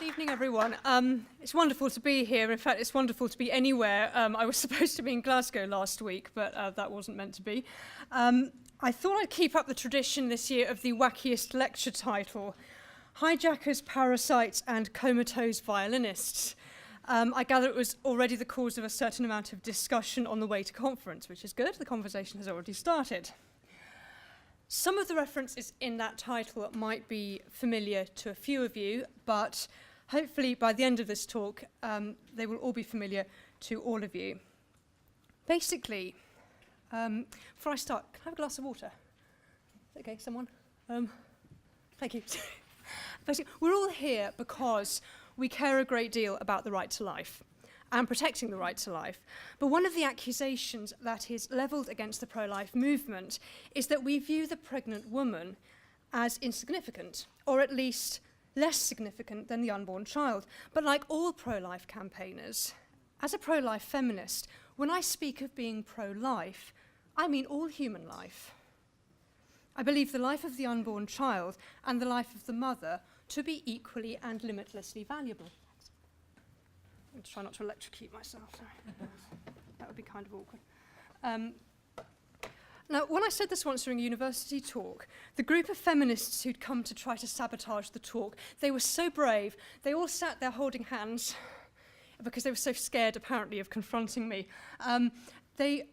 Good evening, everyone. It's wonderful to be here. In fact, it's wonderful to be anywhere. I was supposed to be in Glasgow last week, but that wasn't meant to be. I thought I'd keep up the tradition this year of the wackiest lecture title, Hijackers, Parasites and Comatose Violinists. I gather it was already the cause of a certain amount of discussion on the way to conference, which is good. The conversation has already started. Some of the references in that title might be familiar to a few of you, but hopefully by the end of this talk, they will all be familiar to all of you. Basically, before I start, can I have a glass of water? Okay, someone? Thank you. Basically, we're all here because we care a great deal about the right to life and protecting the right to life. But one of the accusations that is levelled against the pro-life movement is that we view the pregnant woman as insignificant, or at least less significant than the unborn child. But like all pro-life campaigners, as a pro-life feminist, when I speak of being pro-life, I mean all human life. I believe the life of the unborn child and the life of the mother to be equally and limitlessly valuable. I'm going to try not to electrocute myself. Sorry. That would be kind of awkward. Now, when I said this once during a university talk, the group of feminists who'd come to try to sabotage the talk, they were so brave. They all sat there holding hands because they were so scared, apparently, of confronting me. They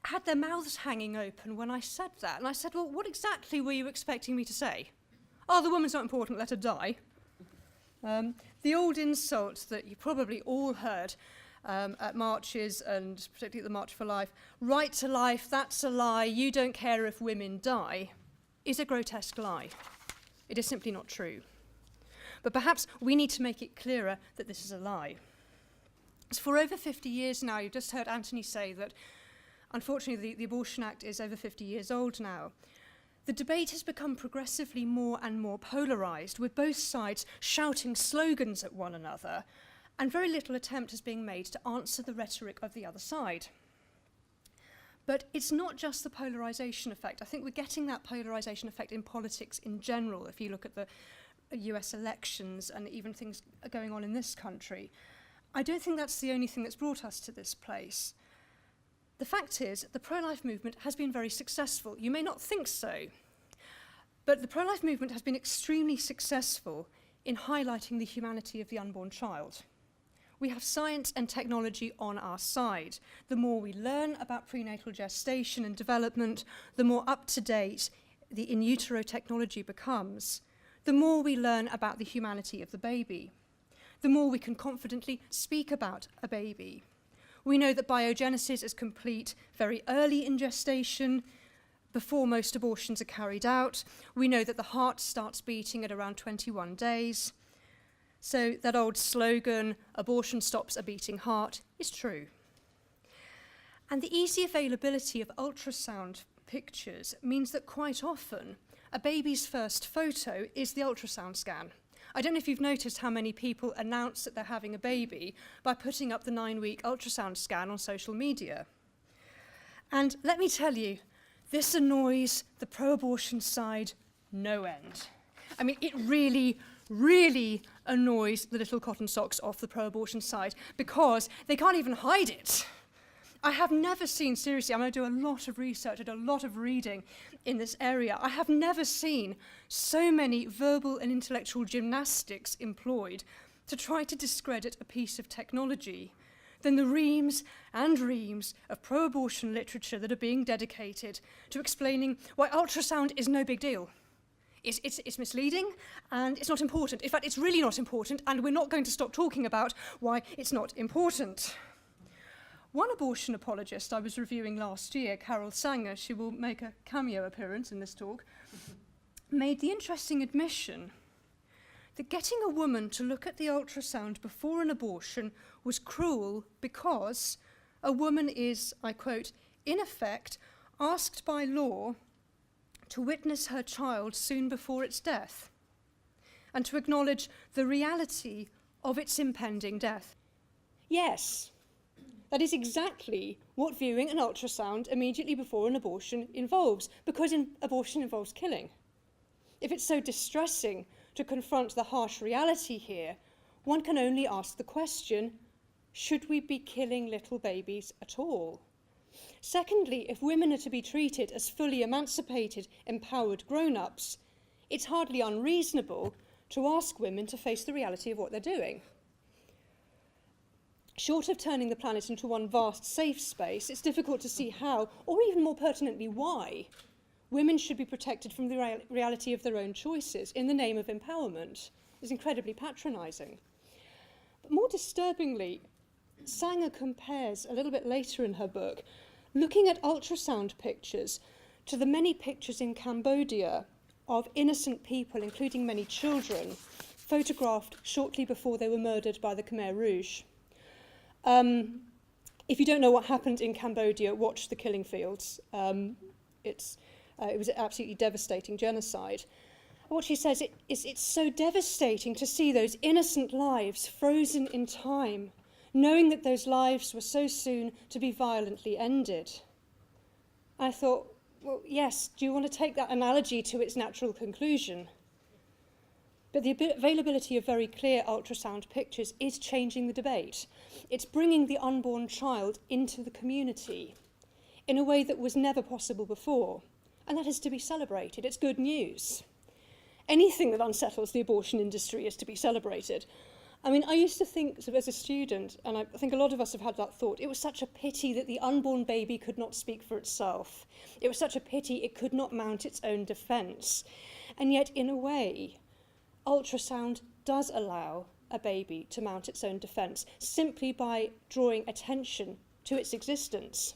had their mouths hanging open when I said that. And I said, well, what exactly were you expecting me to say? Oh, the woman's not important, let her die. The old insult that you probably all heard at marches, and particularly at the March for Life, right to life, that's a lie, you don't care if women die, is a grotesque lie. It is simply not true. But perhaps we need to make it clearer that this is a lie. So for over 50 years now, you've just heard Anthony say that, unfortunately, the Abortion Act is over 50 years old now. The debate has become progressively more and more polarised, with both sides shouting slogans at one another, and very little attempt is being made to answer the rhetoric of the other side. But it's not just the polarisation effect. I think we're getting that polarisation effect in politics in general, if you look at the US elections and even things going on in this country. I don't think that's the only thing that's brought us to this place. The fact is, the pro-life movement has been very successful. You may not think so, but the pro-life movement has been extremely successful in highlighting the humanity of the unborn child. We have science and technology on our side. The more we learn about prenatal gestation and development, the more up-to-date the in utero technology becomes, the more we learn about the humanity of the baby, the more we can confidently speak about a baby. We know that biogenesis is complete very early in gestation, before most abortions are carried out. We know that the heart starts beating at around 21 days. So that old slogan, abortion stops a beating heart, is true. And the easy availability of ultrasound pictures means that quite often a baby's first photo is the ultrasound scan. I don't know if you've noticed how many people announce that they're having a baby by putting up the 9-week ultrasound scan on social media. And let me tell you, this annoys the pro-abortion side no end. I mean, it really, really annoys the little cotton socks off the pro-abortion side because they can't even hide it. I have never seen, seriously, I'm going to do a lot of research, I did a lot of reading in this area. I have never seen so many verbal and intellectual gymnastics employed to try to discredit a piece of technology than the reams and reams of pro-abortion literature that are being dedicated to explaining why ultrasound is no big deal. It's misleading and it's not important. In fact, it's really not important, and we're not going to stop talking about why it's not important. One abortion apologist I was reviewing last year, Carol Sanger, she will make a cameo appearance in this talk, made the interesting admission that getting a woman to look at the ultrasound before an abortion was cruel because a woman is, I quote, in effect, asked by law to witness her child soon before its death and to acknowledge the reality of its impending death. Yes. That is exactly what viewing an ultrasound immediately before an abortion involves, because abortion involves killing. If it's so distressing to confront the harsh reality here, one can only ask the question, should we be killing little babies at all? Secondly, if women are to be treated as fully emancipated, empowered grown-ups, it's hardly unreasonable to ask women to face the reality of what they're doing. Short of turning the planet into one vast safe space, it's difficult to see how, or even more pertinently why, women should be protected from the reality of their own choices in the name of empowerment. It's incredibly patronising. But more disturbingly, Sanger compares a little bit later in her book, looking at ultrasound pictures to the many pictures in Cambodia of innocent people, including many children, photographed shortly before they were murdered by the Khmer Rouge. If you don't know what happened in Cambodia, watch The Killing Fields. It was an absolutely devastating genocide. What she says is it's so devastating to see those innocent lives frozen in time, knowing that those lives were so soon to be violently ended. I thought, well, yes, do you want to take that analogy to its natural conclusion? But the availability of very clear ultrasound pictures is changing the debate. It's bringing the unborn child into the community in a way that was never possible before. And that is to be celebrated. It's good news. Anything that unsettles the abortion industry is to be celebrated. I mean, I used to think as a student, and I think a lot of us have had that thought, it was such a pity that the unborn baby could not speak for itself. It was such a pity it could not mount its own defence. And yet, in a way, ultrasound does allow a baby to mount its own defence simply by drawing attention to its existence.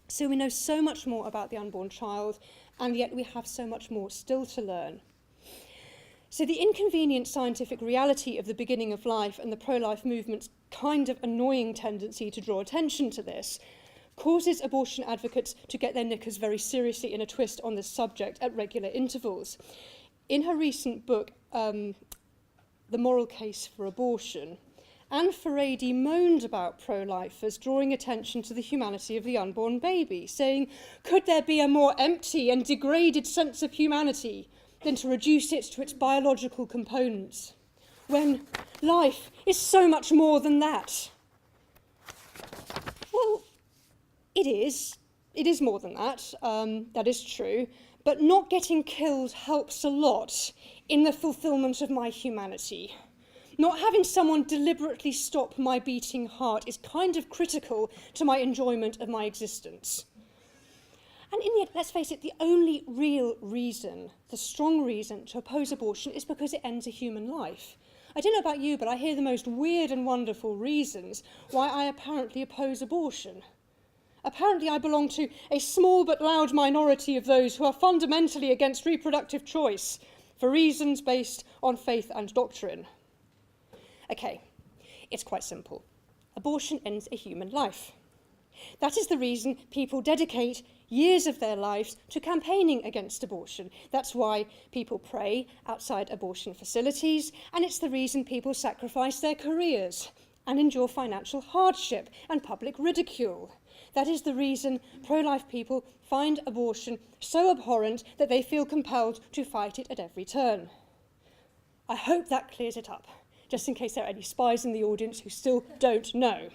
So we know so much more about the unborn child, and yet we have so much more still to learn. So the inconvenient scientific reality of the beginning of life and the pro-life movement's kind of annoying tendency to draw attention to this causes abortion advocates to get their knickers very seriously in a twist on this subject at regular intervals. In her recent book, The Moral Case for Abortion, Anne Furedi moaned about pro-lifers drawing attention to the humanity of the unborn baby, saying, could there be a more empty and degraded sense of humanity than to reduce it to its biological components, when life is so much more than that? Well, it is. It is more than that. That is true. But not getting killed helps a lot in the fulfillment of my humanity. Not having someone deliberately stop my beating heart is kind of critical to my enjoyment of my existence. And in the end, let's face it, the only real reason, the strong reason to oppose abortion is because it ends a human life. I don't know about you, but I hear the most weird and wonderful reasons why I apparently oppose abortion. Apparently I belong to a small but loud minority of those who are fundamentally against reproductive choice for reasons based on faith and doctrine. Okay, it's quite simple. Abortion ends a human life. That is the reason people dedicate years of their lives to campaigning against abortion. That's why people pray outside abortion facilities, and it's the reason people sacrifice their careers and endure financial hardship and public ridicule. That is the reason pro-life people find abortion so abhorrent that they feel compelled to fight it at every turn. I hope that clears it up, just in case there are any spies in the audience who still don't know.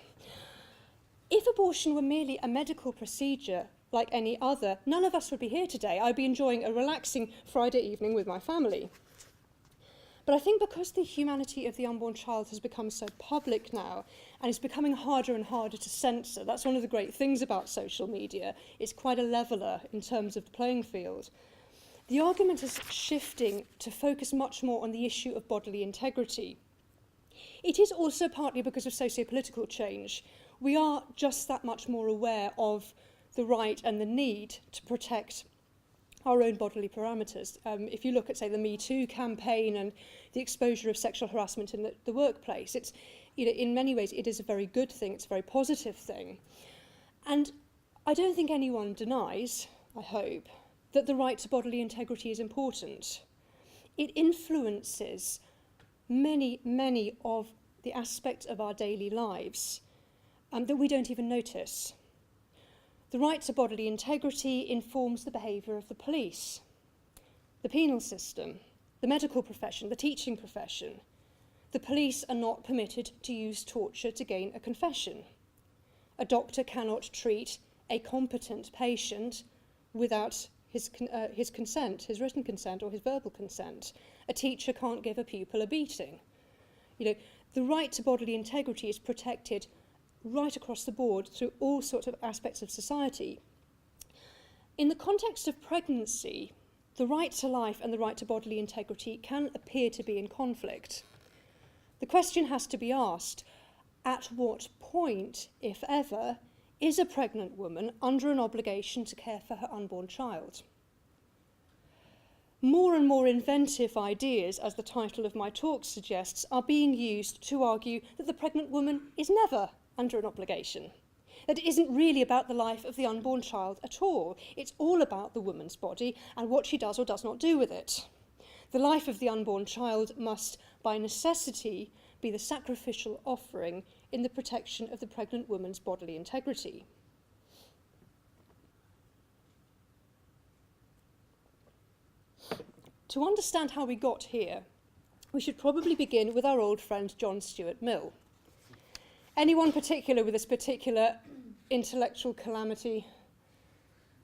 If abortion were merely a medical procedure like any other, none of us would be here today. I'd be enjoying a relaxing Friday evening with my family. But I think because the humanity of the unborn child has become so public now, and it's becoming harder and harder to censor, that's one of the great things about social media. It's quite a leveller in terms of the playing field. The argument is shifting to focus much more on the issue of bodily integrity. It is also partly because of socio-political change. We are just that much more aware of the right and the need to protect our own bodily parameters. If you look at, say, the Me Too campaign and the exposure of sexual harassment in the workplace, it's, in many ways, it is a very good thing, it's a very positive thing. And I don't think anyone denies, I hope, that the right to bodily integrity is important. It influences many, many of the aspects of our daily lives that we don't even notice. The right to bodily integrity informs the behaviour of the police, the penal system, the medical profession, the teaching profession. The police are not permitted to use torture to gain a confession. A doctor cannot treat a competent patient without his consent, his written consent or his verbal consent. A teacher can't give a pupil a beating. You know, the right to bodily integrity is protected right across the board through all sorts of aspects of society. In the context of pregnancy, the right to life and the right to bodily integrity can appear to be in conflict. The question has to be asked, at what point, if ever, is a pregnant woman under an obligation to care for her unborn child? More and more inventive ideas, as the title of my talk suggests, are being used to argue that the pregnant woman is never under an obligation. That it isn't really about the life of the unborn child at all. It's all about the woman's body and what she does or does not do with it. The life of the unborn child must, by necessity, be the sacrificial offering in the protection of the pregnant woman's bodily integrity. To understand how we got here, we should probably begin with our old friend John Stuart Mill. Anyone particular with this particular intellectual calamity?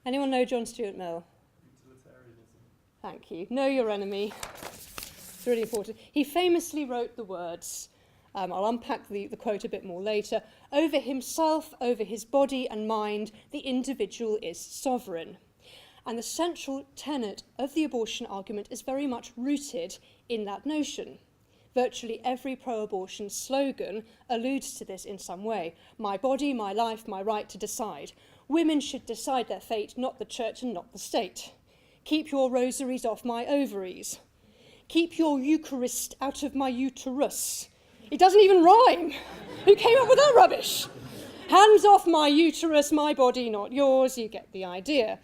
Anyone know John Stuart Mill? Utilitarianism. Thank you. Know your enemy. It's really important. He famously wrote the words, I'll unpack the quote a bit more later, "Over himself, over his body and mind, the individual is sovereign." And the central tenet of the abortion argument is very much rooted in that notion. Virtually every pro-abortion slogan alludes to this in some way. My body, my life, my right to decide. Women should decide their fate, not the church and not the state. Keep your rosaries off my ovaries. Keep your Eucharist out of my uterus. It doesn't even rhyme. Who came up with that rubbish? Hands off my uterus, my body, not yours. You get the idea.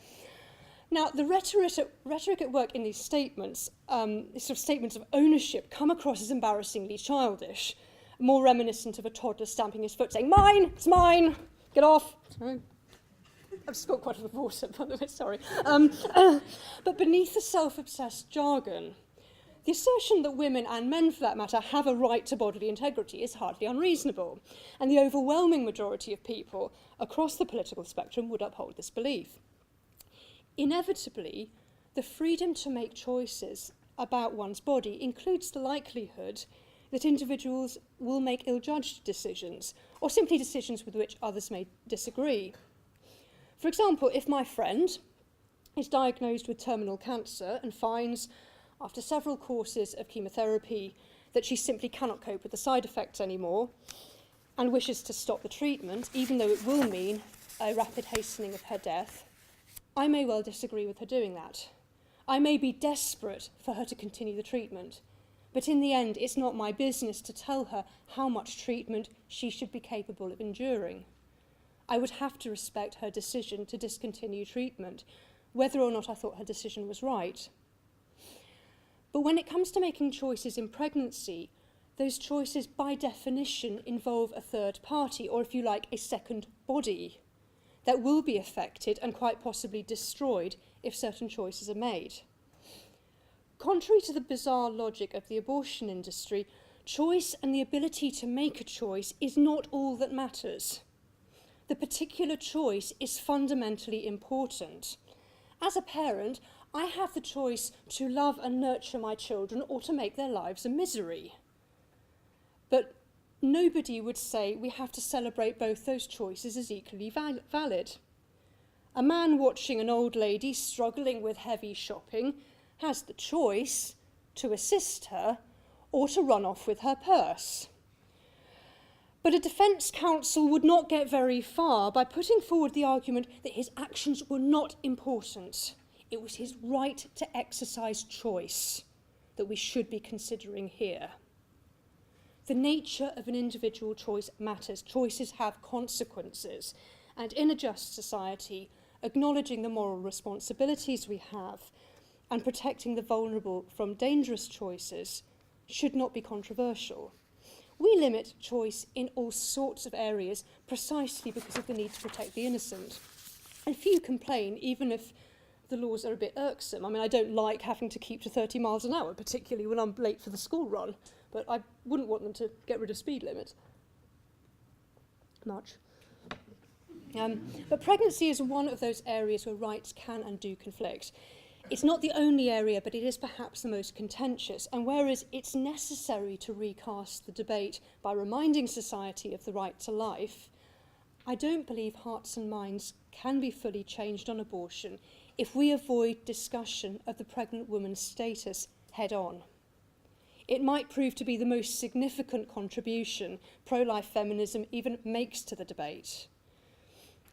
Now, the rhetoric at work in these statements, sort of statements of ownership, come across as embarrassingly childish, more reminiscent of a toddler stamping his foot, saying, "Mine, it's mine, get off." Sorry. I've spilled quite a lot of water, by the way, sorry. But beneath the self-obsessed jargon, the assertion that women, and men for that matter, have a right to bodily integrity is hardly unreasonable, and the overwhelming majority of people across the political spectrum would uphold this belief. Inevitably, the freedom to make choices about one's body includes the likelihood that individuals will make ill-judged decisions, or simply decisions with which others may disagree. For example, if my friend is diagnosed with terminal cancer and finds, after several courses of chemotherapy, that she simply cannot cope with the side effects anymore, and wishes to stop the treatment, even though it will mean a rapid hastening of her death, I may well disagree with her doing that. I may be desperate for her to continue the treatment, but in the end, it's not my business to tell her how much treatment she should be capable of enduring. I would have to respect her decision to discontinue treatment, whether or not I thought her decision was right. But when it comes to making choices in pregnancy, those choices by definition involve a third party, or if you like, a second body, that will be affected and quite possibly destroyed if certain choices are made. Contrary to the bizarre logic of the abortion industry, choice and the ability to make a choice is not all that matters. The particular choice is fundamentally important. As a parent, I have the choice to love and nurture my children or to make their lives a misery. But nobody would say we have to celebrate both those choices as equally valid. A man watching an old lady struggling with heavy shopping has the choice to assist her or to run off with her purse. But a defence counsel would not get very far by putting forward the argument that his actions were not important. It was his right to exercise choice that we should be considering here. The nature of an individual choice matters. Choices have consequences. And in a just society, acknowledging the moral responsibilities we have and protecting the vulnerable from dangerous choices should not be controversial. We limit choice in all sorts of areas precisely because of the need to protect the innocent. And few complain, even if the laws are a bit irksome. I mean, I don't like having to keep to 30 miles an hour, particularly when I'm late for the school run, but I wouldn't want them to get rid of speed limits. Much. But pregnancy is one of those areas where rights can and do conflict. It's not the only area, but it is perhaps the most contentious. And whereas it's necessary to recast the debate by reminding society of the right to life, I don't believe hearts and minds can be fully changed on abortion if we avoid discussion of the pregnant woman's status head on. It might prove to be the most significant contribution pro-life feminism even makes to the debate.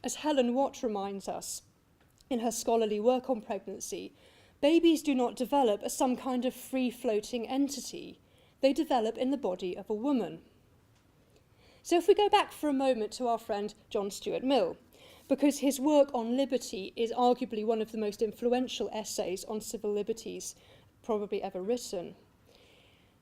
As Helen Watt reminds us in her scholarly work on pregnancy, babies do not develop as some kind of free-floating entity. They develop in the body of a woman. So if we go back for a moment to our friend John Stuart Mill, because his work on liberty is arguably one of the most influential essays on civil liberties probably ever written.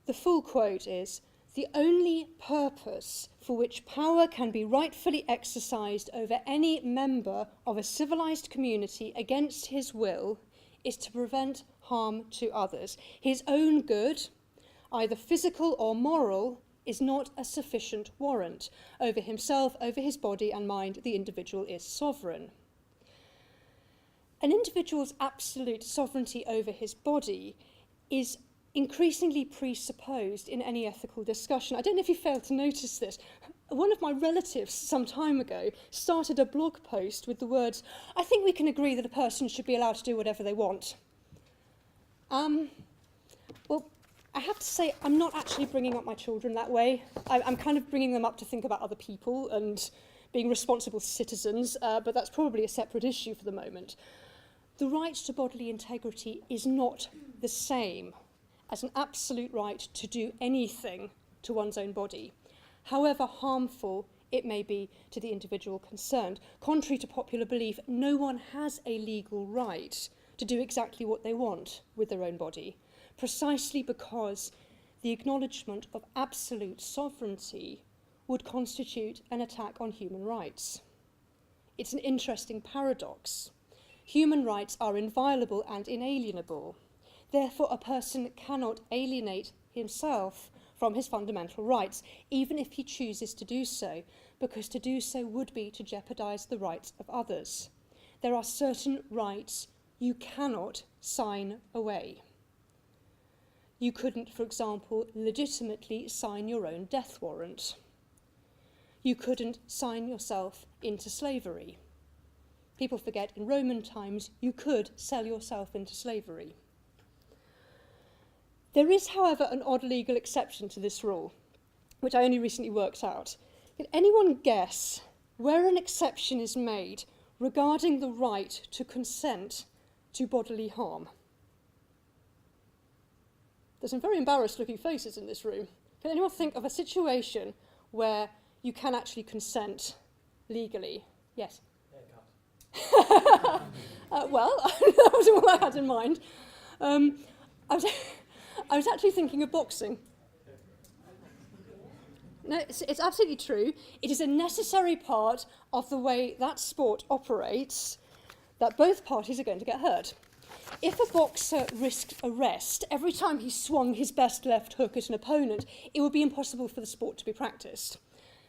The full quote is, "The only purpose for which power can be rightfully exercised over any member of a civilized community against his will is to prevent harm to others. His own good, either physical or moral, is not a sufficient warrant. Over himself, over his body and mind, the individual is sovereign." An individual's absolute sovereignty over his body is increasingly presupposed in any ethical discussion. I don't know if you failed to notice this. One of my relatives some time ago started a blog post with the words, "I think we can agree that a person should be allowed to do whatever they want." Well, I have to say, I'm not actually bringing up my children that way. I'm kind of bringing them up to think about other people and being responsible citizens, but that's probably a separate issue for the moment. The right to bodily integrity is not the same as an absolute right to do anything to one's own body, however harmful it may be to the individual concerned. Contrary to popular belief, no one has a legal right to do exactly what they want with their own body, precisely because the acknowledgement of absolute sovereignty would constitute an attack on human rights. It's an interesting paradox. Human rights are inviolable and inalienable. Therefore, a person cannot alienate himself from his fundamental rights, even if he chooses to do so, because to do so would be to jeopardize the rights of others. There are certain rights you cannot sign away. You couldn't, for example, legitimately sign your own death warrant. You couldn't sign yourself into slavery. People forget in Roman times you could sell yourself into slavery. There is, however, an odd legal exception to this rule, which I only recently worked out. Can anyone guess where an exception is made regarding the right to consent to bodily harm? There's some very embarrassed looking faces in this room. Can anyone think of a situation where you can actually consent legally? Yes? Well, that was all I had in mind. I was actually thinking of boxing. No, it's absolutely true. It is a necessary part of the way that sport operates that both parties are going to get hurt. If a boxer risked arrest every time he swung his best left hook at an opponent, it would be impossible for the sport to be practiced.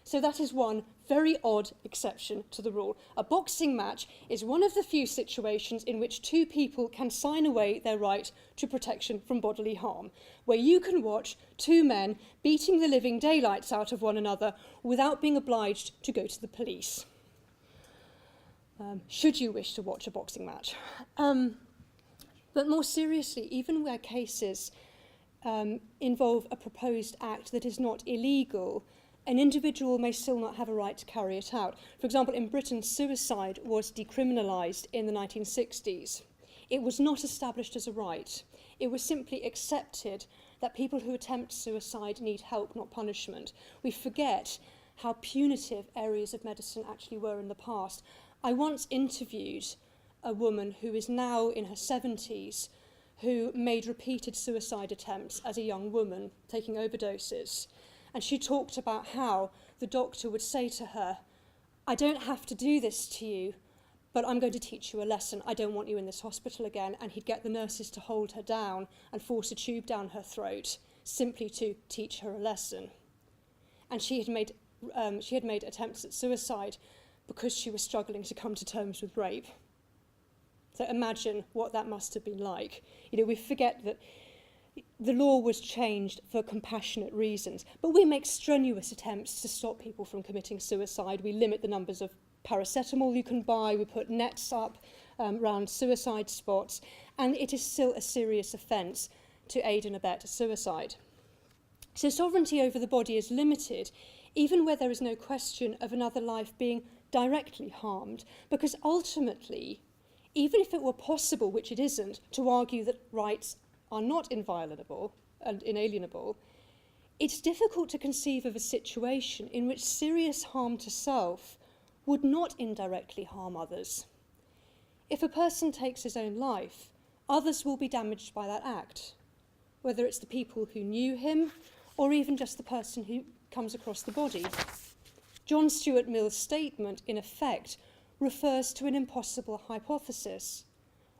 So that is one very odd exception to the rule. A boxing match is one of the few situations in which two people can sign away their right to protection from bodily harm, where you can watch two men beating the living daylights out of one another without being obliged to go to the police. Should you wish to watch a boxing match. But more seriously, even where cases involve a proposed act that is not illegal, an individual may still not have a right to carry it out. For example, in Britain, suicide was decriminalised in the 1960s. It was not established as a right. It was simply accepted that people who attempt suicide need help, not punishment. We forget how punitive areas of medicine actually were in the past. I once interviewed a woman who is now in her 70s who made repeated suicide attempts as a young woman, taking overdoses. And she talked about how the doctor would say to her, "I don't have to do this to you, but I'm going to teach you a lesson. I don't want you in this hospital again. And he'd get the nurses to hold her down and force a tube down her throat simply to teach her a lesson. And she had made attempts at suicide because she was struggling to come to terms with rape. So imagine what that must have been like. We forget that the law was changed for compassionate reasons, but we make strenuous attempts to stop people from committing suicide. We limit the numbers of paracetamol you can buy, we put nets up around suicide spots, and it is still a serious offence to aid and abet suicide. So sovereignty over the body is limited, even where there is no question of another life being directly harmed, because ultimately, even if it were possible, which it isn't, to argue that rights are not inviolable and inalienable, it's difficult to conceive of a situation in which serious harm to self would not indirectly harm others. If a person takes his own life, others will be damaged by that act, whether it's the people who knew him or even just the person who comes across the body. John Stuart Mill's statement, in effect, refers to an impossible hypothesis,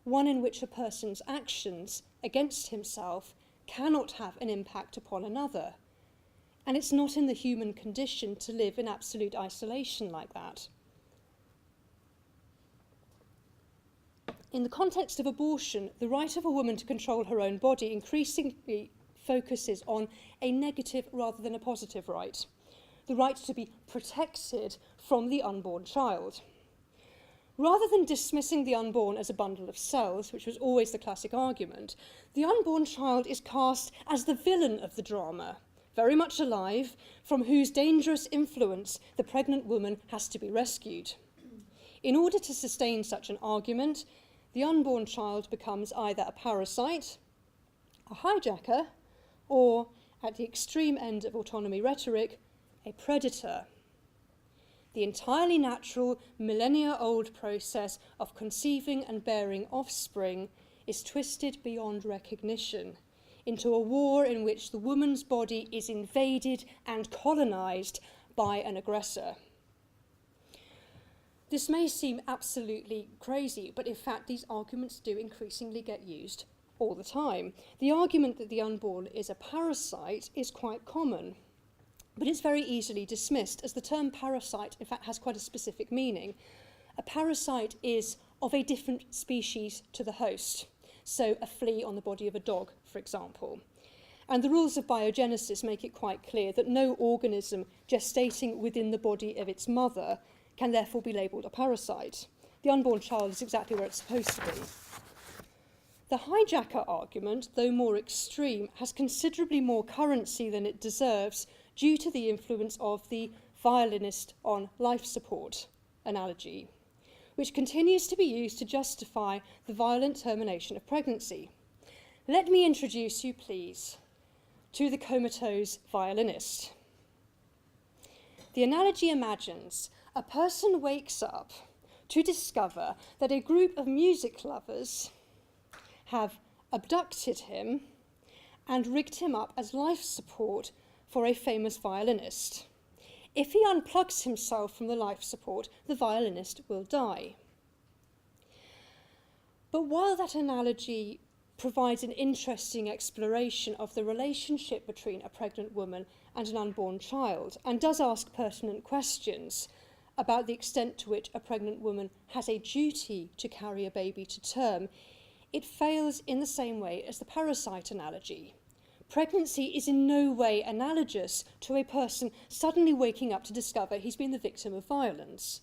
one in which a person's actions against himself cannot have an impact upon another. And it's not in the human condition to live in absolute isolation like that. In the context of abortion, the right of a woman to control her own body increasingly focuses on a negative rather than a positive right, the right to be protected from the unborn child. Rather than dismissing the unborn as a bundle of cells, which was always the classic argument, the unborn child is cast as the villain of the drama, very much alive, from whose dangerous influence the pregnant woman has to be rescued. In order to sustain such an argument, the unborn child becomes either a parasite, a hijacker, or, at the extreme end of autonomy rhetoric, a predator. The entirely natural, millennia-old process of conceiving and bearing offspring is twisted beyond recognition into a war in which the woman's body is invaded and colonized by an aggressor. This may seem absolutely crazy, but in fact these arguments do increasingly get used all the time. The argument that the unborn is a parasite is quite common, but it's very easily dismissed, as the term parasite, in fact, has quite a specific meaning. A parasite is of a different species to the host, so a flea on the body of a dog, for example. And the rules of biogenesis make it quite clear that no organism gestating within the body of its mother can therefore be labelled a parasite. The unborn child is exactly where it's supposed to be. The hijacker argument, though more extreme, has considerably more currency than it deserves due to the influence of the violinist on life support analogy, which continues to be used to justify the violent termination of pregnancy. Let me introduce you, please, to the Comatose violinist. The analogy imagines a person wakes up to discover that a group of music lovers have abducted him and rigged him up as life support for a famous violinist. If he unplugs himself from the life support, the violinist will die. But while that analogy provides an interesting exploration of the relationship between a pregnant woman and an unborn child, and does ask pertinent questions about the extent to which a pregnant woman has a duty to carry a baby to term, it fails in the same way as the parasite analogy. Pregnancy is in no way analogous to a person suddenly waking up to discover he's been the victim of violence.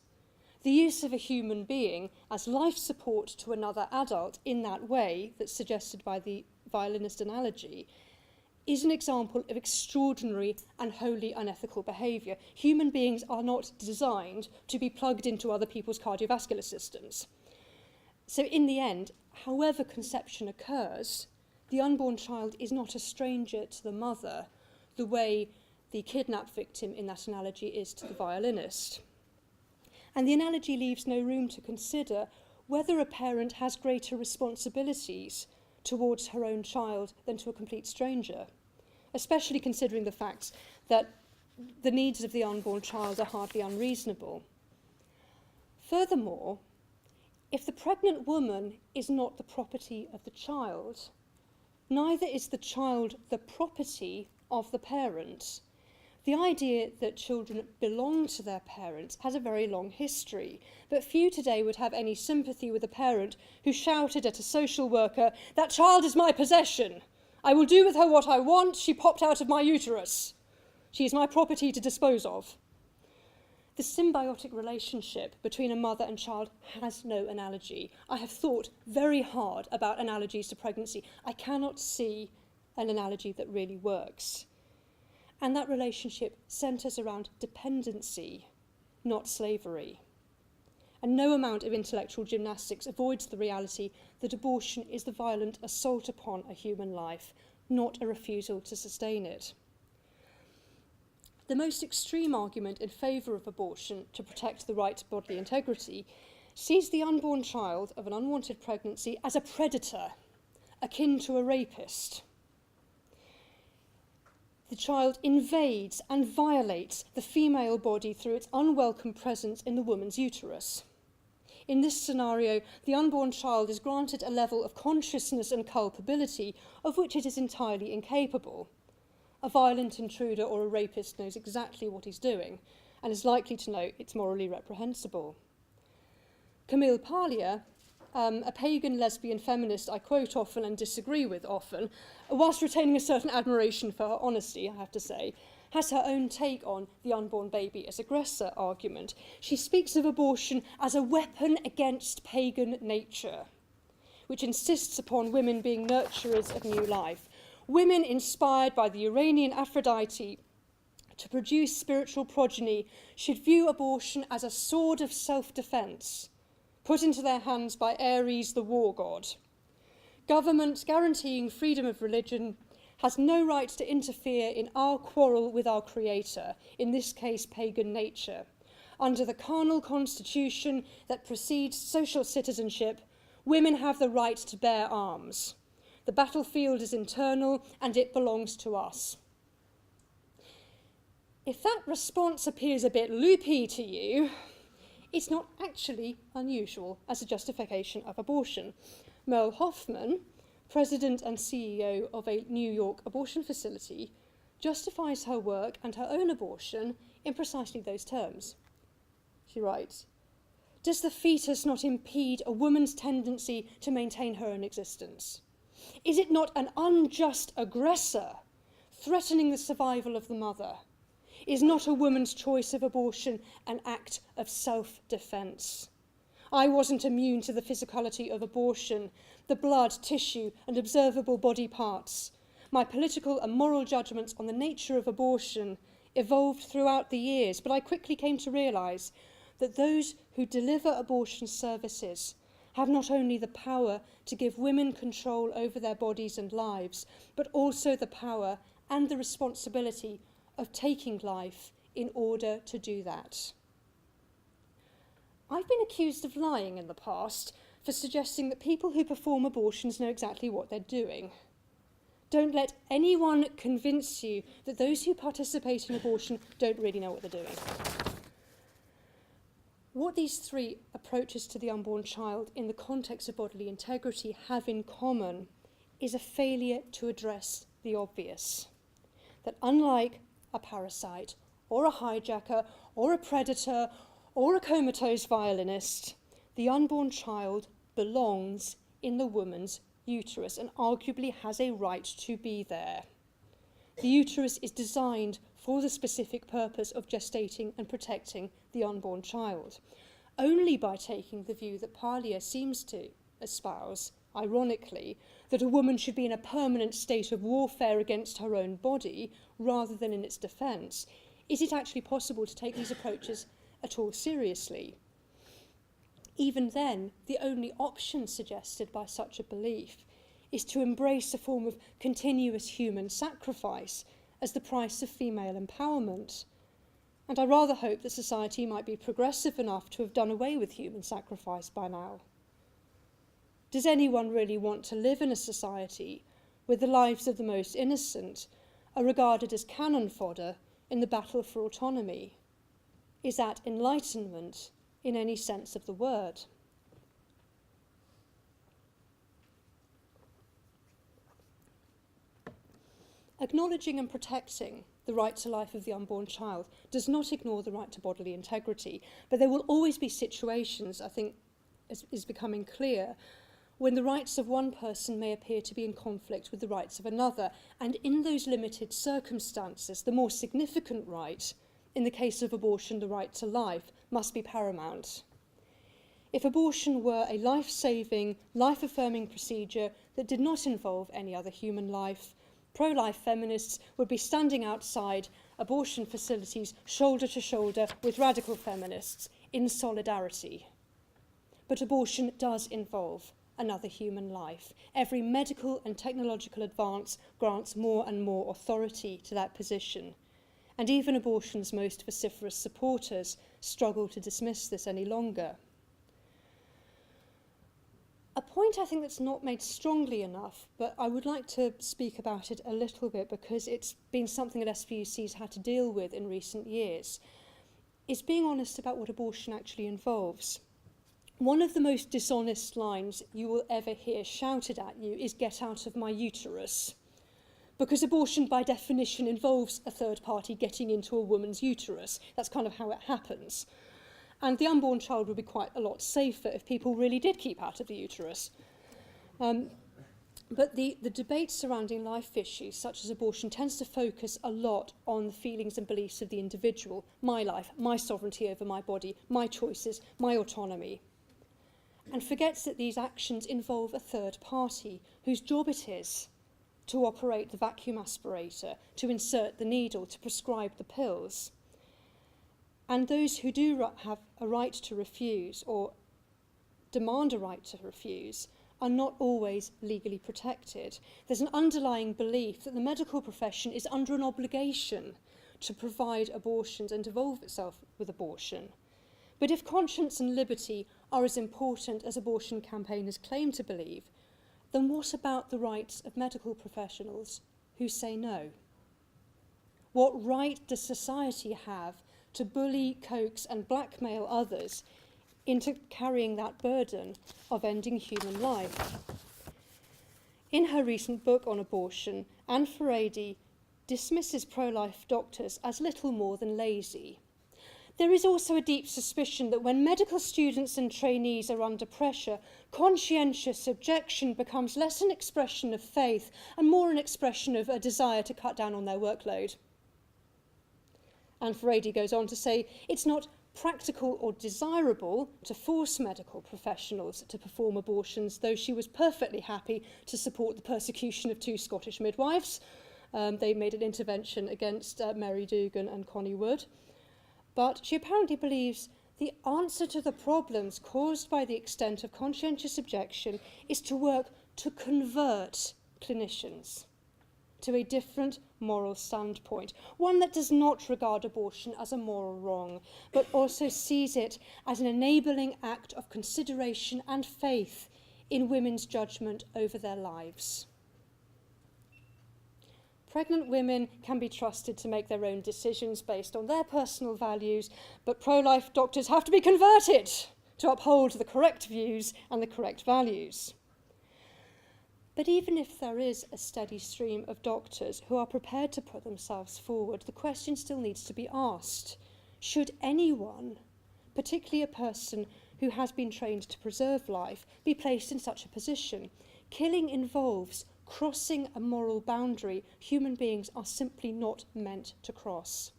The use of a human being as life support to another adult in that way, that's suggested by the violinist analogy, is an example of extraordinary and wholly unethical behaviour. Human beings are not designed to be plugged into other people's cardiovascular systems. So in the end, however conception occurs, the unborn child is not a stranger to the mother, the way the kidnapped victim in that analogy is to the violinist. And the analogy leaves no room to consider whether a parent has greater responsibilities towards her own child than to a complete stranger, especially considering the fact that the needs of the unborn child are hardly unreasonable. Furthermore, If the pregnant woman is not the property of the child, neither is the child the property of the parent. The idea that children belong to their parents has a very long history, but few today would have any sympathy with a parent who shouted at a social worker, "That child is my possession. I will do with her what I want. She popped out of my uterus. She is my property to dispose of." The symbiotic relationship between a mother and child has no analogy. I have thought very hard about analogies to pregnancy. I cannot see an analogy that really works. And that relationship centres around dependency, not slavery. And no amount of intellectual gymnastics avoids the reality that abortion is the violent assault upon a human life, not a refusal to sustain it. The most extreme argument in favour of abortion to protect the right to bodily integrity sees the unborn child of an unwanted pregnancy as a predator, akin to a rapist. The child invades and violates the female body through its unwelcome presence in the woman's uterus. In this scenario, the unborn child is granted a level of consciousness and culpability of which it is entirely incapable. A violent intruder or a rapist knows exactly what he's doing and is likely to know it's morally reprehensible. Camille Paglia, a pagan lesbian feminist I quote often and disagree with often, whilst retaining a certain admiration for her honesty, I have to say, has her own take on the unborn baby as aggressor argument. She speaks of abortion as a weapon against pagan nature, which insists upon women being nurturers of new life. Women inspired by the Uranian Aphrodite to produce spiritual progeny should view abortion as a sword of self-defence, put into their hands by Ares, the war god. Government guaranteeing freedom of religion has no right to interfere in our quarrel with our creator, in this case pagan nature. Under the carnal constitution that precedes social citizenship, women have the right to bear arms. The battlefield is internal and it belongs to us. If that response appears a bit loopy to you, it's not actually unusual as a justification of abortion. Merle Hoffman, president and CEO of a New York abortion facility, justifies her work and her own abortion in precisely those terms. She writes, "Does the fetus not impede a woman's tendency to maintain her own existence? Is it not an unjust aggressor threatening the survival of the mother? Is not a woman's choice of abortion an act of self-defence? I wasn't immune to the physicality of abortion, the blood, tissue, and observable body parts. My political and moral judgments on the nature of abortion evolved throughout the years, but I quickly came to realise that those who deliver abortion services have not only the power to give women control over their bodies and lives, but also the power and the responsibility of taking life in order to do that." I've been accused of lying in the past for suggesting that people who perform abortions know exactly what they're doing. Don't let anyone convince you that those who participate in abortion don't really know what they're doing. What these three approaches to the unborn child in the context of bodily integrity have in common is a failure to address the obvious. That unlike a parasite, or a hijacker, or a predator, or a comatose violinist, the unborn child belongs in the woman's uterus and arguably has a right to be there. The uterus is designed for the specific purpose of gestating and protecting the unborn child. Only by taking the view that Paglia seems to espouse, ironically, that a woman should be in a permanent state of warfare against her own body rather than in its defence, is it actually possible to take these approaches at all seriously? Even then, the only option suggested by such a belief is to embrace a form of continuous human sacrifice as the price of female empowerment. And I rather hope that society might be progressive enough to have done away with human sacrifice by now. Does anyone really want to live in a society where the lives of the most innocent are regarded as cannon fodder in the battle for autonomy? Is that enlightenment in any sense of the word? Acknowledging and protecting the right to life of the unborn child does not ignore the right to bodily integrity, but there will always be situations, I think, as is becoming clear, when the rights of one person may appear to be in conflict with the rights of another, and in those limited circumstances, the more significant right, in the case of abortion, the right to life, must be paramount. If abortion were a life-saving, life-affirming procedure that did not involve any other human life, pro-life feminists would be standing outside abortion facilities shoulder to shoulder with radical feminists in solidarity. But abortion does involve another human life. Every medical and technological advance grants more and more authority to that position. And even abortion's most vociferous supporters struggle to dismiss this any longer. A point I think that's not made strongly enough, but I would like to speak about it a little bit because it's been something that SPUC's had to deal with in recent years, is being honest about what abortion actually involves. One of the most dishonest lines you will ever hear shouted at you is "get out of my uterus," because abortion by definition involves a third party getting into a woman's uterus. That's kind of how it happens. And the unborn child would be quite a lot safer if people really did keep out of the uterus. But the debate surrounding life issues, such as abortion, tends to focus a lot on the feelings and beliefs of the individual, my life, my sovereignty over my body, my choices, my autonomy, and forgets that these actions involve a third party whose job it is to operate the vacuum aspirator, to insert the needle, to prescribe the pills. And those who do have a right to refuse or demand a right to refuse are not always legally protected. There's an underlying belief that the medical profession is under an obligation to provide abortions and involve itself with abortion. But if conscience and liberty are as important as abortion campaigners claim to believe, then what about the rights of medical professionals who say no? What right does society have to bully, coax and blackmail others into carrying that burden of ending human life? In her recent book on abortion, Anne Ferrady dismisses pro-life doctors as little more than lazy. There is also a deep suspicion that when medical students and trainees are under pressure, conscientious objection becomes less an expression of faith and more an expression of a desire to cut down on their workload. Anne Ferrady goes on to say, it's not practical or desirable to force medical professionals to perform abortions, though she was perfectly happy to support the persecution of 2 Scottish midwives. They made an intervention against Mary Dugan and Connie Wood. But she apparently believes the answer to the problems caused by the extent of conscientious objection is to work to convert clinicians to a different moral standpoint, one that does not regard abortion as a moral wrong, but also sees it as an enabling act of consideration and faith in women's judgment over their lives. Pregnant women can be trusted to make their own decisions based on their personal values, but pro-life doctors have to be converted to uphold the correct views and the correct values. But even if there is a steady stream of doctors who are prepared to put themselves forward, the question still needs to be asked. Should anyone, particularly a person who has been trained to preserve life, be placed in such a position? Killing involves crossing a moral boundary human beings are simply not meant to cross.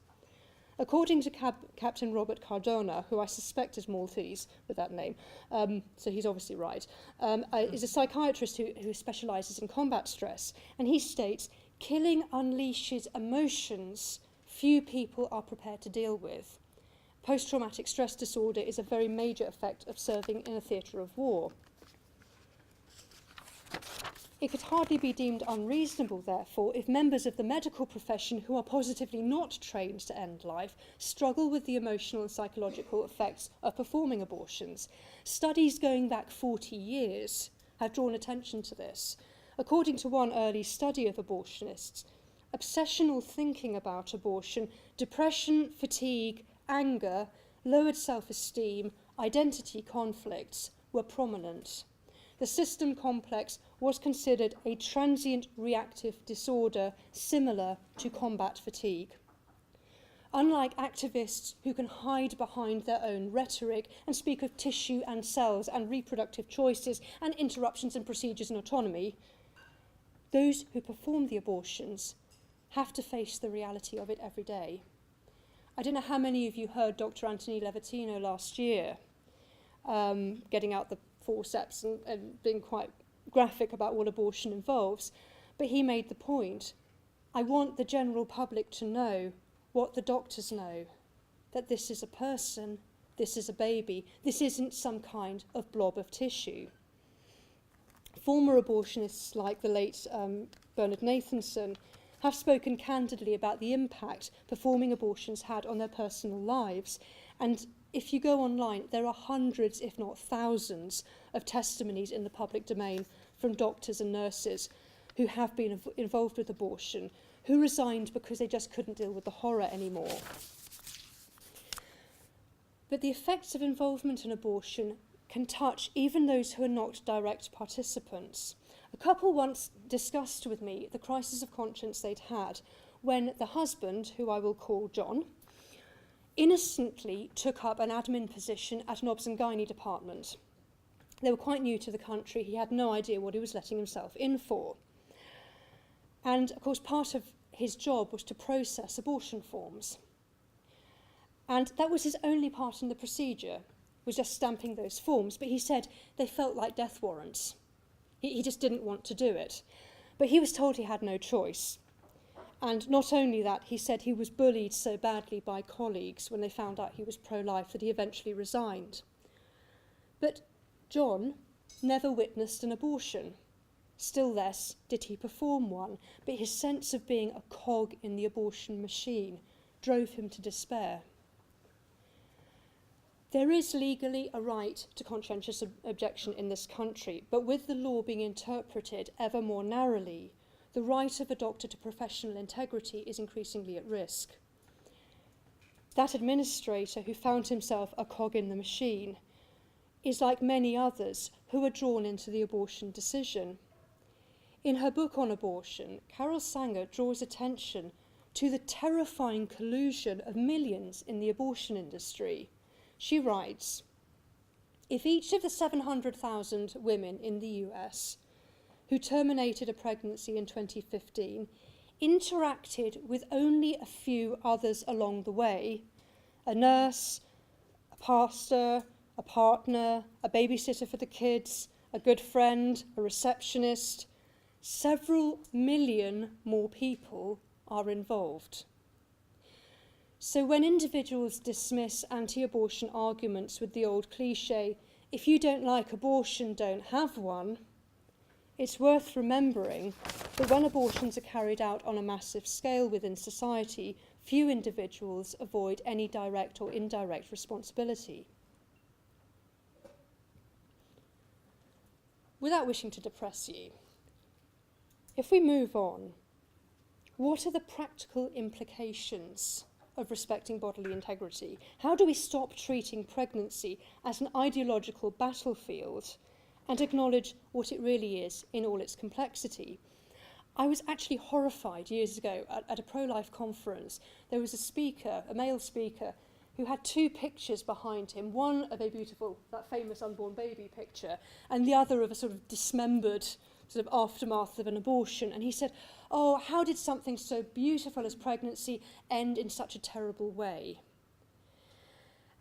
According to Captain Robert Cardona, who I suspect is Maltese with that name, so he's obviously right, is a psychiatrist who specialises in combat stress, and he states, killing unleashes emotions few people are prepared to deal with. Post-traumatic stress disorder is a very major effect of serving in a theatre of war. It could hardly be deemed unreasonable, therefore, if members of the medical profession who are positively not trained to end life struggle with the emotional and psychological effects of performing abortions. Studies going back 40 years have drawn attention to this. According to one early study of abortionists, obsessional thinking about abortion, depression, fatigue, anger, lowered self-esteem, identity conflicts were prominent. The system complex was considered a transient reactive disorder similar to combat fatigue. Unlike activists who can hide behind their own rhetoric and speak of tissue and cells and reproductive choices and interruptions in procedures and autonomy, those who perform the abortions have to face the reality of it every day. I don't know how many of you heard Dr. Anthony Levatino last year getting out the forceps and being quite graphic about what abortion involves, but he made the point, I want the general public to know what the doctors know, that this is a person, this is a baby, this isn't some kind of blob of tissue. Former abortionists like the late Bernard Nathanson have spoken candidly about the impact performing abortions had on their personal lives. And if you go online, there are hundreds, if not thousands, of testimonies in the public domain from doctors and nurses who have been involved with abortion, who resigned because they just couldn't deal with the horror anymore. But the effects of involvement in abortion can touch even those who are not direct participants. A couple once discussed with me the crisis of conscience they'd had when the husband, who I will call John, innocently took up an admin position at an obs and gynae department. They were quite new to the country. He had no idea what he was letting himself in for. And, of course, part of his job was to process abortion forms. And that was his only part in the procedure, was just stamping those forms. But he said they felt like death warrants. He just didn't want to do it. But he was told he had no choice. And not only that, he said he was bullied so badly by colleagues when they found out he was pro-life that he eventually resigned. But John never witnessed an abortion. Still less did he perform one, but his sense of being a cog in the abortion machine drove him to despair. There is legally a right to conscientious objection in this country, but with the law being interpreted ever more narrowly, the right of a doctor to professional integrity is increasingly at risk. That administrator who found himself a cog in the machine is like many others who are drawn into the abortion decision. In her book on abortion, Carol Sanger draws attention to the terrifying collusion of millions in the abortion industry. She writes, if each of the 700,000 women in the US who terminated a pregnancy in 2015 interacted with only a few others along the way, a nurse, a pastor, a partner, a babysitter for the kids, a good friend, a receptionist, several million more people are involved. So when individuals dismiss anti-abortion arguments with the old cliche, if you don't like abortion, don't have one, it's worth remembering that when abortions are carried out on a massive scale within society, few individuals avoid any direct or indirect responsibility. Without wishing to depress you, if we move on, what are the practical implications of respecting bodily integrity? How do we stop treating pregnancy as an ideological battlefield and acknowledge what it really is in all its complexity? I was actually horrified years ago at a ProLife conference. There was a speaker, a male speaker, who had two pictures behind him, one of a beautiful, that famous unborn baby picture, and the other of a sort of dismembered sort of aftermath of an abortion. And he said, oh, how did something so beautiful as pregnancy end in such a terrible way?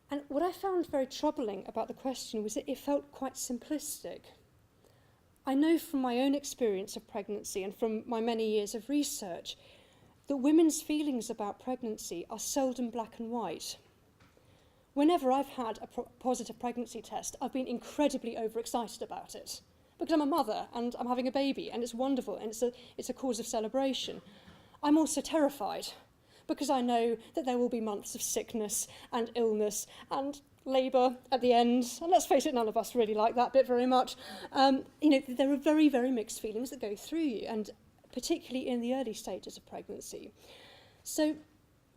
And what I found very troubling about the question was that it felt quite simplistic. I know from my own experience of pregnancy and from my many years of research that women's feelings about pregnancy are seldom black and white. Whenever I've had a positive pregnancy test, I've been incredibly overexcited about it because I'm a mother and I'm having a baby and it's wonderful and it's a cause of celebration. I'm also terrified because I know that there will be months of sickness and illness and labour at the end. And let's face it, none of us really like that bit very much. There are very, very mixed feelings that go through you, and particularly in the early stages of pregnancy. So,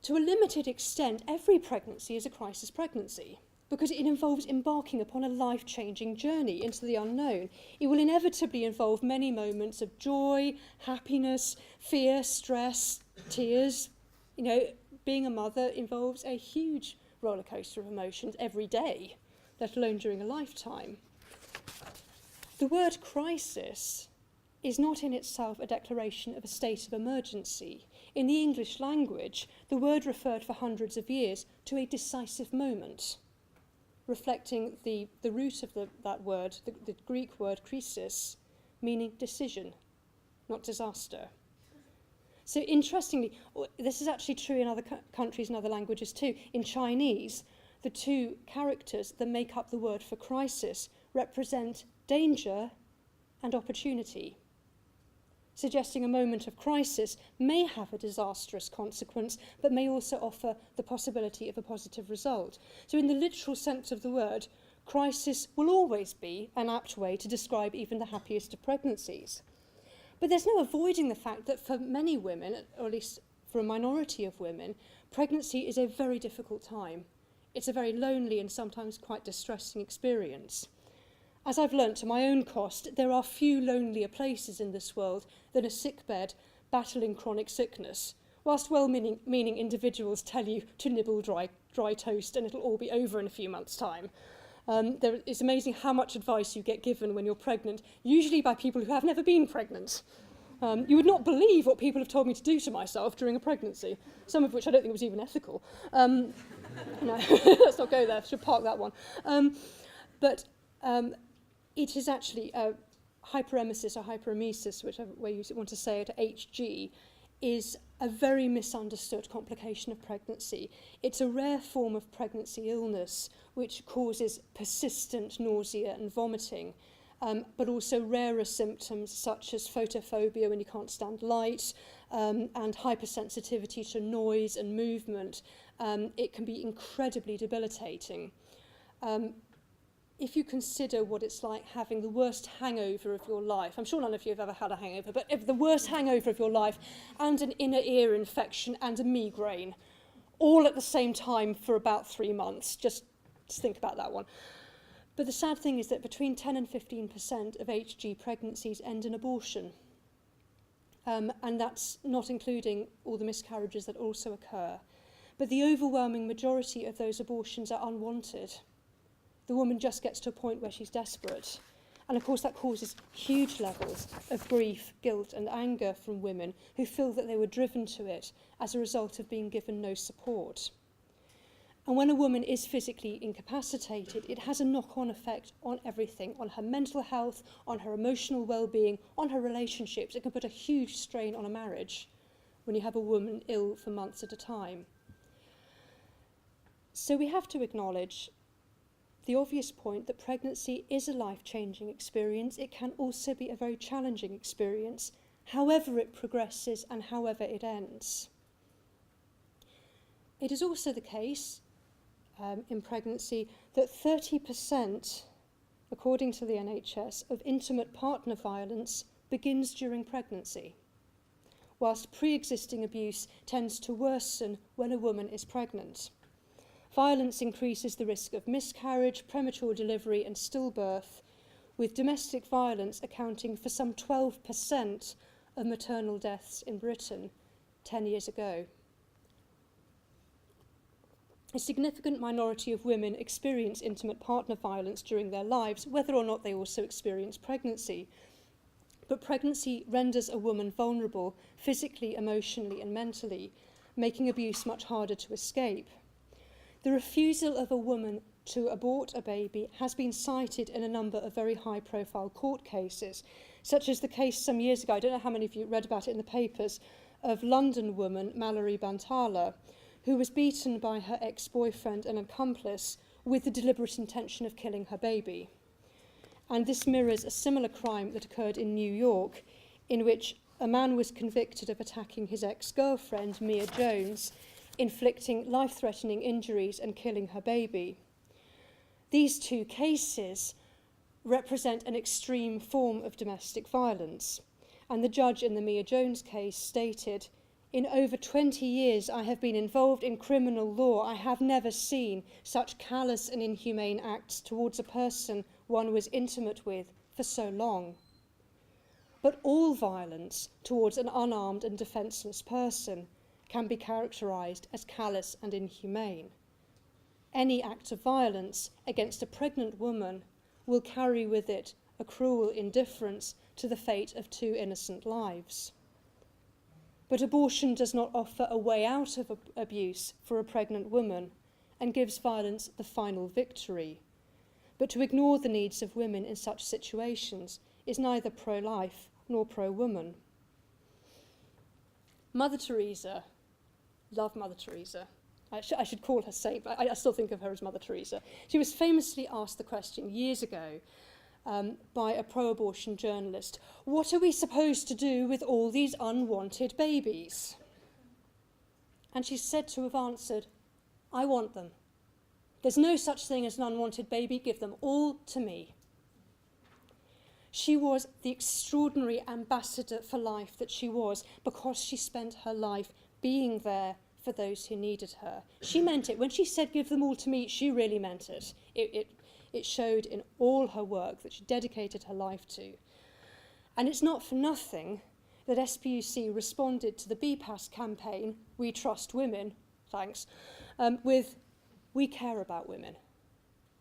to a limited extent, every pregnancy is a crisis pregnancy. because it involves embarking upon a life-changing journey into the unknown. It will inevitably involve many moments of joy, happiness, fear, stress, tears. You know, being a mother involves a huge roller coaster of emotions every day, let alone during a lifetime. The word crisis is not in itself a declaration of a state of emergency. In the English language, the word referred for hundreds of years to a decisive moment, reflecting the root of that word, the Greek word krisis, meaning decision, not disaster. So interestingly, this is actually true in other countries and other languages too. In Chinese, the two characters that make up the word for crisis represent danger and opportunity, suggesting a moment of crisis may have a disastrous consequence, but may also offer the possibility of a positive result. So in the literal sense of the word, crisis will always be an apt way to describe even the happiest of pregnancies. But there's no avoiding the fact that for many women, or at least for a minority of women, pregnancy is a very difficult time. It's a very lonely and sometimes quite distressing experience. As I've learnt to my own cost, there are few lonelier places in this world than a sickbed battling chronic sickness, whilst well-meaning individuals tell you to nibble dry toast and it'll all be over in a few months' time. It's amazing how much advice you get given when you're pregnant, usually by people who have never been pregnant. You would not believe what people have told me to do to myself during a pregnancy, some of which I don't think was even ethical. No, let's not go there, should park that one. But it is actually hyperemesis or hyperemesis, whichever way you want to say it, HG, is a very misunderstood complication of pregnancy. It's a rare form of pregnancy illness which causes persistent nausea and vomiting, but also rarer symptoms such as photophobia when you can't stand light, and hypersensitivity to noise and movement. It can be incredibly debilitating. If you consider what it's like having the worst hangover of your life, I'm sure none of you have ever had a hangover, but if the worst hangover of your life and an inner ear infection and a migraine, all at the same time for about 3 months, just think about that one. But the sad thing is that between 10 and 15% of HG pregnancies end in abortion. And that's not including all the miscarriages that also occur. But the overwhelming majority of those abortions are unwanted. The woman just gets to a point where she's desperate. And of course that causes huge levels of grief, guilt and anger from women who feel that they were driven to it as a result of being given no support. And when a woman is physically incapacitated, it has a knock-on effect on everything, on her mental health, on her emotional well-being, on her relationships. It can put a huge strain on a marriage when you have a woman ill for months at a time. So we have to acknowledge the obvious point that pregnancy is a life-changing experience. It can also be a very challenging experience, however it progresses and however it ends. It is also the case in pregnancy that 30%, according to the NHS, of intimate partner violence begins during pregnancy, whilst pre-existing abuse tends to worsen when a woman is pregnant. Violence increases the risk of miscarriage, premature delivery and stillbirth, with domestic violence accounting for some 12% of maternal deaths in Britain 10 years ago. A significant minority of women experience intimate partner violence during their lives, whether or not they also experience pregnancy. But pregnancy renders a woman vulnerable physically, emotionally and mentally, making abuse much harder to escape. The refusal of a woman to abort a baby has been cited in a number of very high-profile court cases, such as the case some years ago, I don't know how many of you read about it in the papers, of London woman Mallory Bantala, who was beaten by her ex-boyfriend and accomplice with the deliberate intention of killing her baby. And this mirrors a similar crime that occurred in New York, in which a man was convicted of attacking his ex-girlfriend, Mia Jones, inflicting life-threatening injuries and killing her baby. These two cases represent an extreme form of domestic violence, and the judge in the Mia Jones case stated, In over 20 years I have been involved in criminal law. I have never seen such callous and inhumane acts towards a person one was intimate with for so long. But all violence towards an unarmed and defenceless person can be characterised as callous and inhumane. Any act of violence against a pregnant woman will carry with it a cruel indifference to the fate of 2 innocent lives. But abortion does not offer a way out of abuse for a pregnant woman and gives violence the final victory. But to ignore the needs of women in such situations is neither pro-life nor pro-woman. Mother Teresa, love Mother Teresa. I should call her saint, but I still think of her as Mother Teresa. She was famously asked the question years ago by a pro-abortion journalist, what are we supposed to do with all these unwanted babies? And she's said to have answered, I want them. There's no such thing as an unwanted baby, give them all to me. She was the extraordinary ambassador for life that she was because she spent her life being there for those who needed her. She meant it. When she said give them all to me, she really meant it. It showed in all her work that she dedicated her life to. And it's not for nothing that SPUC responded to the BPAS campaign, We Trust Women, thanks, with We Care About Women.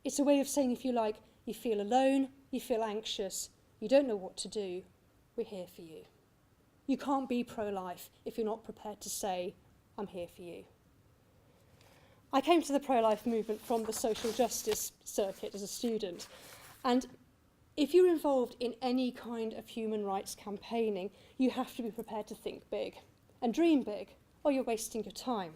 It's a way of saying, if you like, you feel alone, you feel anxious, you don't know what to do, we're here for you. You can't be pro-life if you're not prepared to say, I'm here for you. I came to the pro-life movement from the social justice circuit as a student, and if you're involved in any kind of human rights campaigning, you have to be prepared to think big and dream big, or you're wasting your time.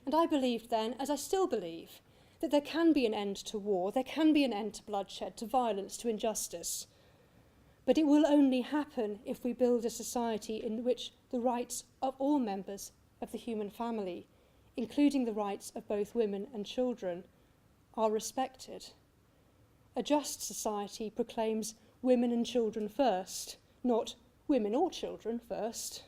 And I believed then, as I still believe, that there can be an end to war, there can be an end to bloodshed, to violence, to injustice. But it will only happen if we build a society in which the rights of all members of the human family, including the rights of both women and children, are respected. A just society proclaims women and children first, not women or children first.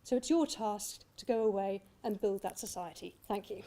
So it's your task to go away and build that society. Thank you.